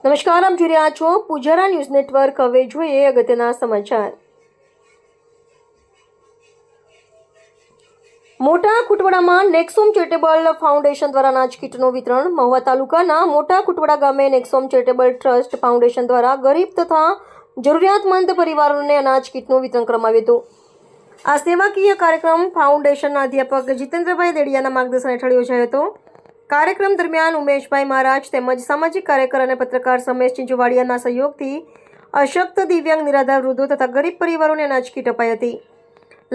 નમસ્કાર, આપ જોઈ રહ્યા છો પુજારા ન્યૂઝ નેટવર્ક। હવે જોઈએ અગત્યના સમાચાર। મોટા કુટવાડામાં નેક્સોમ ચેરિટેબલ ફાઉન્ડેશન દ્વારા અનાજ કીટનું વિતરણ। મહુવા તાલુકાના મોટા કુટવાડા ગામે નેક્સોમ ચેરિટેબલ ટ્રસ્ટ ફાઉન્ડેશન દ્વારા ગરીબ તથા જરૂરિયાતમંદ પરિવારોને અનાજ કીટનું વિતરણ કરવામાં આવ્યું હતું। આ સેવાકીય કાર્યક્રમ ફાઉન્ડેશનના અધ્યાપક જીતેન્દ્રભાઈ દેડિયાના માર્ગદર્શન હેઠળ યોજાયો હતો। કાર્યક્રમ દરમિયાન ઉમેશભાઈ મહારાજ તેમજ સામાજિક કાર્યકર અને પત્રકાર સમેશ ચિંચુવાડિયાના સહયોગથી અશક્ત, દિવ્યાંગ, નિરાધાર વૃદ્ધો તથા ગરીબ પરિવારોને અનાજ કીટ અપાઈ હતી।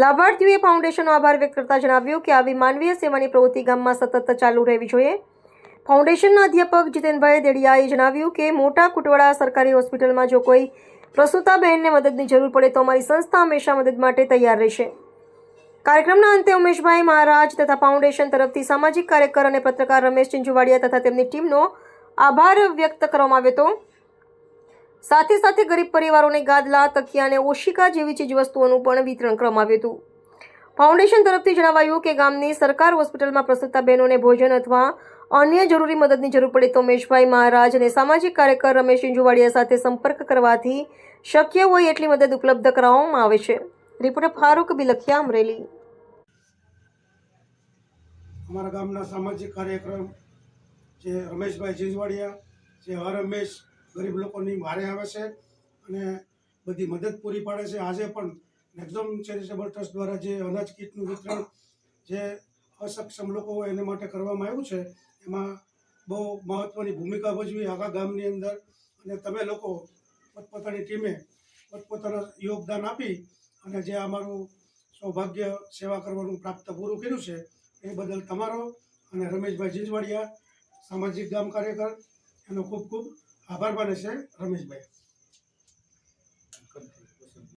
લાભાર્થીઓએ ફાઉન્ડેશનનો આભાર વ્યક્ત કરતા જણાવ્યું કે આવી માનવીય સેવાની પ્રવૃત્તિ ગામમાં સતત ચાલુ રહેવી જોઈએ। ફાઉન્ડેશનના અધ્યાપક જીતેન્દ્રભાઈ દેડિયાએ જણાવ્યું કે મોટા કુટવાડા સરકારી હોસ્પિટલમાં જો કોઈ પ્રસૂતા બહેનને મદદની જરૂર પડે તો અમારી સંસ્થા હંમેશા મદદ માટે તૈયાર રહેશે। કાર્યક્રમના અંતે ઉમેશભાઈ મહારાજ તથા ફાઉન્ડેશન તરફથી સામાજિક કાર્યકર અને પત્રકાર રમેશ ચિંચુવાડિયા તથા તેમની ટીમનો આભાર વ્યક્ત કરવામાં આવ્યો હતો। સાથે સાથે ગરીબ પરિવારોને ગાદલા, તકિયા અને ઓશિકા જેવી ચીજવસ્તુઓનું પણ વિતરણ કરવામાં આવ્યું હતું। ફાઉન્ડેશન તરફથી જણાવાયું કે ગામની સરકાર હોસ્પિટલમાં પ્રસૂતા બહેનોને ભોજન અથવા અન્ય જરૂરી મદદની જરૂર પડે તો ઉમેશભાઈ મહારાજ અને સામાજિક કાર્યકર રમેશ ચિંચુવાડિયા સાથે સંપર્ક કરવાથી શક્ય હોય એટલી મદદ ઉપલબ્ધ કરાવવામાં આવે છે। રિપોર્ટર ફારૂક બિલખિયા, અમરેલી। અમારા ગામના સામાજિક કાર્યક્રમ જે રમેશભાઈ ચિંચવાડિયા જે હર હંમેશ ગરીબ લોકોની વારે આવે છે અને બધી મદદ પૂરી પાડે છે। આજે પણ નેક્સોમ ચેરિટેબલ ટ્રસ્ટ દ્વારા જે અનાજ કીટનું વિતરણ જે અસક્ષમ લોકો હોય એને માટે કરવામાં આવ્યું છે, એમાં બહુ મહત્ત્વની ભૂમિકા ભજવી આખા ગામની અંદર। અને તમે લોકો પોતપોતાની ટીમે પોતપોતાનું યોગદાન આપી અને જે અમારું સૌભાગ્ય સેવા કરવાનું પ્રાપ્ત પૂરું કર્યું છે એ બદલ તમારો અને રમેશભાઈ ચિંચવાડિયા સામાજિક ગામ કાર્યકર એનો ખૂબ ખૂબ આભાર માને છે રમેશભાઈ।